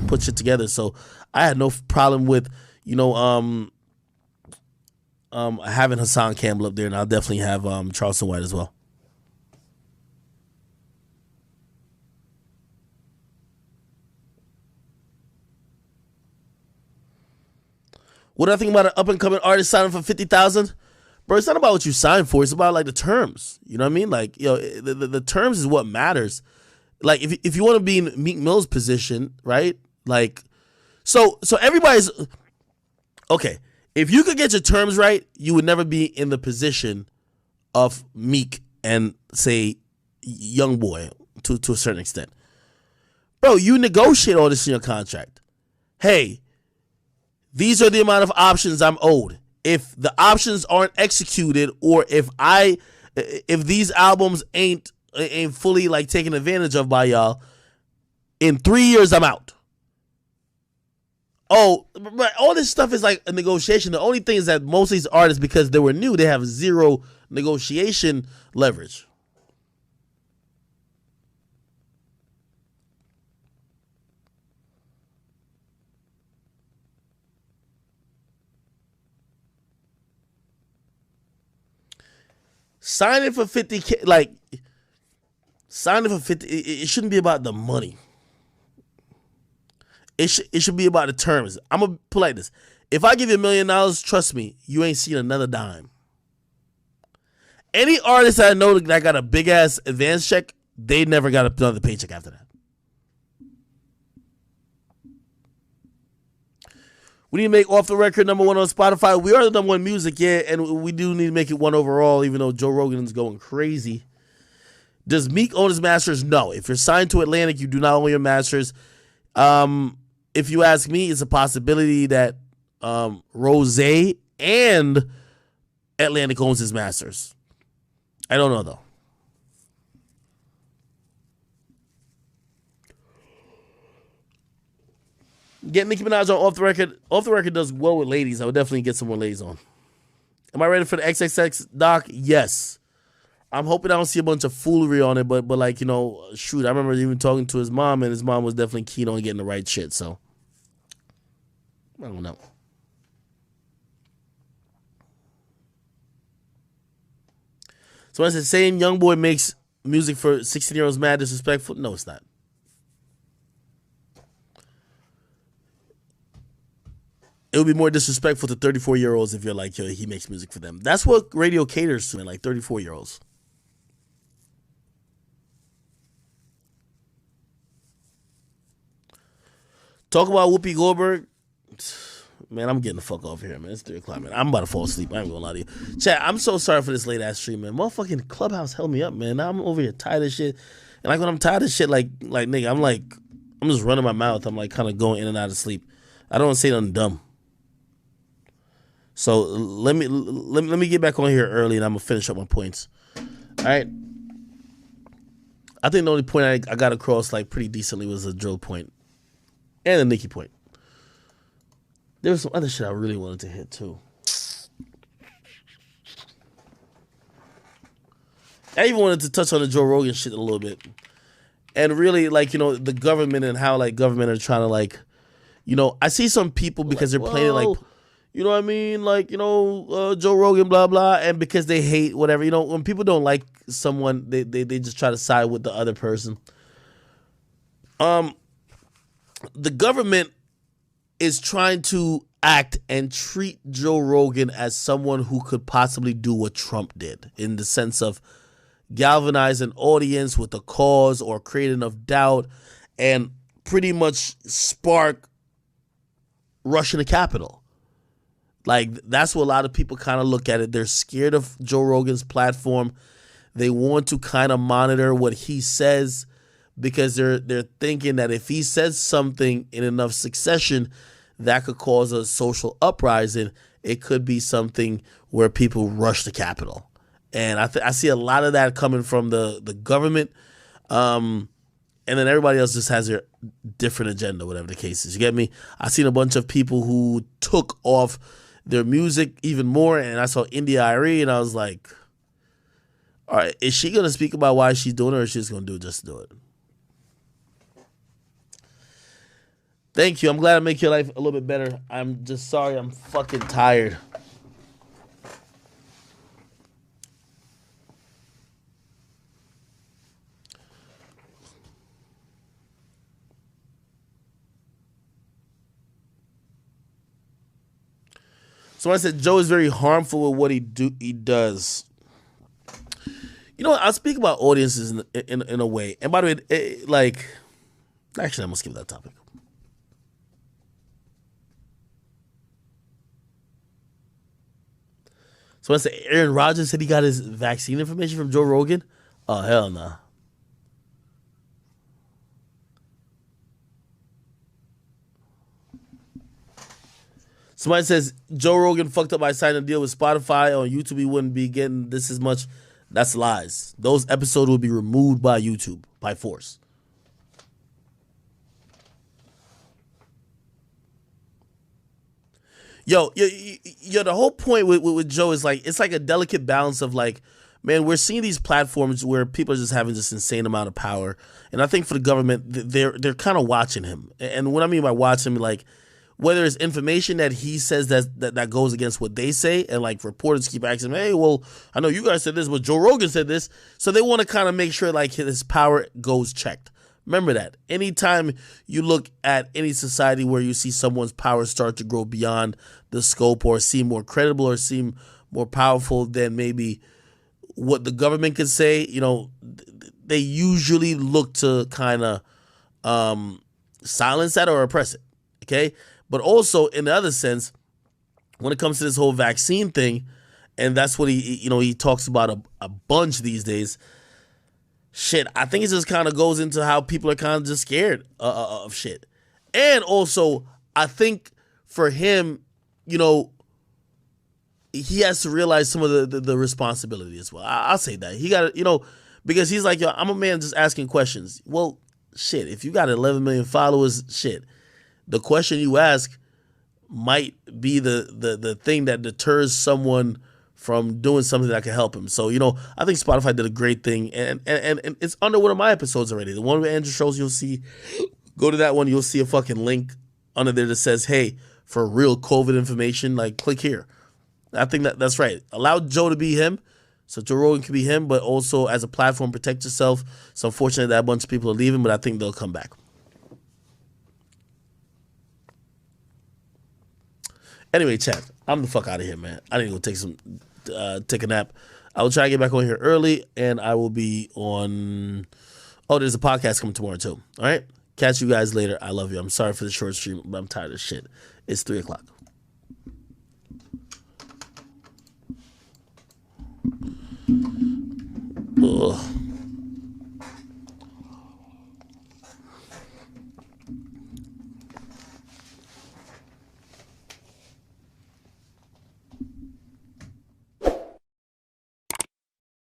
put shit together. So I had no problem with, having Hassan Campbell up there, and I'll definitely have Charleston White as well. What do I think about an up and coming artist signing for $50,000? Bro, it's not about what you sign for. It's about like the terms. You know what I mean? Like, the terms is what matters. Like, if you want to be in Meek Mill's position, right? Like, so everybody's okay. If you could get your terms right, you would never be in the position of Meek and say Young Boy to a certain extent. Bro, you negotiate all this in your contract. Hey, these are the amount of options I'm owed. If the options aren't executed, or if these albums ain't fully like taken advantage of by y'all, in 3 years I'm out. Oh, but all this stuff is like a negotiation. The only thing is that most of these artists, because they were new, they have zero negotiation leverage. Signing for 50K, like, signing for 50, it shouldn't be about the money. It should be about the terms. I'm going to put it like this. If I give you $1 million, trust me, you ain't seen another dime. Any artist that I know that got a big-ass advance check, they never got another paycheck after that. We need to make Off the Record #1 on Spotify. We are the #1 music, yeah, and we do need to make it 1 overall, even though Joe Rogan's going crazy. Does Meek own his masters? No. If you're signed to Atlantic, you do not own your masters. If you ask me, it's a possibility that Rose and Atlantic owns his masters. I don't know, though. Get Nicki Minaj on Off the Record. Off the Record does well with ladies. I would definitely get some more ladies on. Am I ready for the XXX doc? Yes. I'm hoping I don't see a bunch of foolery on it, but like, shoot, I remember even talking to his mom, and his mom was definitely keen on getting the right shit, so I don't know. So I said, saying Young Boy makes music for 16-year-olds mad disrespectful? No, it's not. It would be more disrespectful to 34-year-olds if you're like, yo, he makes music for them. That's what radio caters to, man, like 34-year-olds. Talk about Whoopi Goldberg. Man, I'm getting the fuck off here, man. It's 3 o'clock, man. I'm about to fall asleep. I ain't gonna lie to you. Chat, I'm so sorry for this late-ass stream, man. Motherfucking Clubhouse held me up, man. Now I'm over here tired of shit. And like when I'm tired of shit, like nigga, I'm just running my mouth. I'm like kind of going in and out of sleep. I don't want to say nothing dumb. So let me get back on here early, and I'm gonna finish up my points. All right. I think the only point I got across like pretty decently was a Joe point and a Nicki point. There was some other shit I really wanted to hit too. I even wanted to touch on the Joe Rogan shit a little bit, and really like the government and how like government are trying to like, I see some people because they're playing like. You know what I mean? Like, Joe Rogan, blah, blah. And because they hate whatever, when people don't like someone, they just try to side with the other person. The government is trying to act and treat Joe Rogan as someone who could possibly do what Trump did, in the sense of galvanize an audience with a cause or create enough doubt and pretty much spark rushing the Capitol. Like, that's what a lot of people kind of look at it. They're scared of Joe Rogan's platform. They want to kind of monitor what he says because they're thinking that if he says something in enough succession that could cause a social uprising, it could be something where people rush the Capitol. And I see a lot of that coming from the government. And then everybody else just has their different agenda, whatever the case is. You get me? I've seen a bunch of people who took off their music even more, and I saw India Arie, and I was like, all right, is she going to speak about why she's doing it, or is she just going to do it just to do it? Thank you. I'm glad I make your life a little bit better. I'm just sorry. I'm fucking tired. So I said Joe is very harmful with what he does. You know what? I'll speak about audiences in a way. And by the way, like, actually, I'm gonna skip that topic. So I said Aaron Rodgers said he got his vaccine information from Joe Rogan. Oh hell no. Nah. Somebody says Joe Rogan fucked up by signing a deal with Spotify on YouTube. He wouldn't be getting this as much. That's lies. Those episodes will be removed by YouTube by force. Yo, the whole point with Joe is like, it's like a delicate balance of like, man, we're seeing these platforms where people are just having this insane amount of power, and I think for the government, they're kind of watching him. And what I mean by watching him, like, whether it's information that he says that goes against what they say, and like reporters keep asking him, hey, well, I know you guys said this, but Joe Rogan said this, so they want to kind of make sure like his power goes checked. Remember that. Anytime you look at any society where you see someone's power start to grow beyond the scope or seem more credible or seem more powerful than maybe what the government could say, you know, they usually look to kind of silence that or oppress it. Okay? But also, in the other sense, when it comes to this whole vaccine thing, and that's what he talks about a bunch these days, shit, I think it just kind of goes into how people are kind of just scared of shit. And also, I think for him, you know, he has to realize some of the responsibility as well. I'll say that. He got to, you know, because he's like, yo, I'm a man just asking questions. Well, shit, if you got 11 million followers, shit, the question you ask might be the thing that deters someone from doing something that can help him. So, you know, I think Spotify did a great thing. And it's under one of my episodes already. The one with Andrew Schultz, you'll see, go to that one, you'll see a fucking link under there that says, hey, for real COVID information, like, click here. I think that's right. Allow Joe to be him, so Joe Rogan can be him, but also as a platform, protect yourself. It's unfortunate that a bunch of people are leaving, but I think they'll come back. Anyway, chat, I'm the fuck out of here, man. I need to go take a nap. I will try to get back on here early, and I will be on. Oh, there's a podcast coming tomorrow too. All right, catch you guys later. I love you. I'm sorry for the short stream, but I'm tired of shit. It's 3:00. Ugh.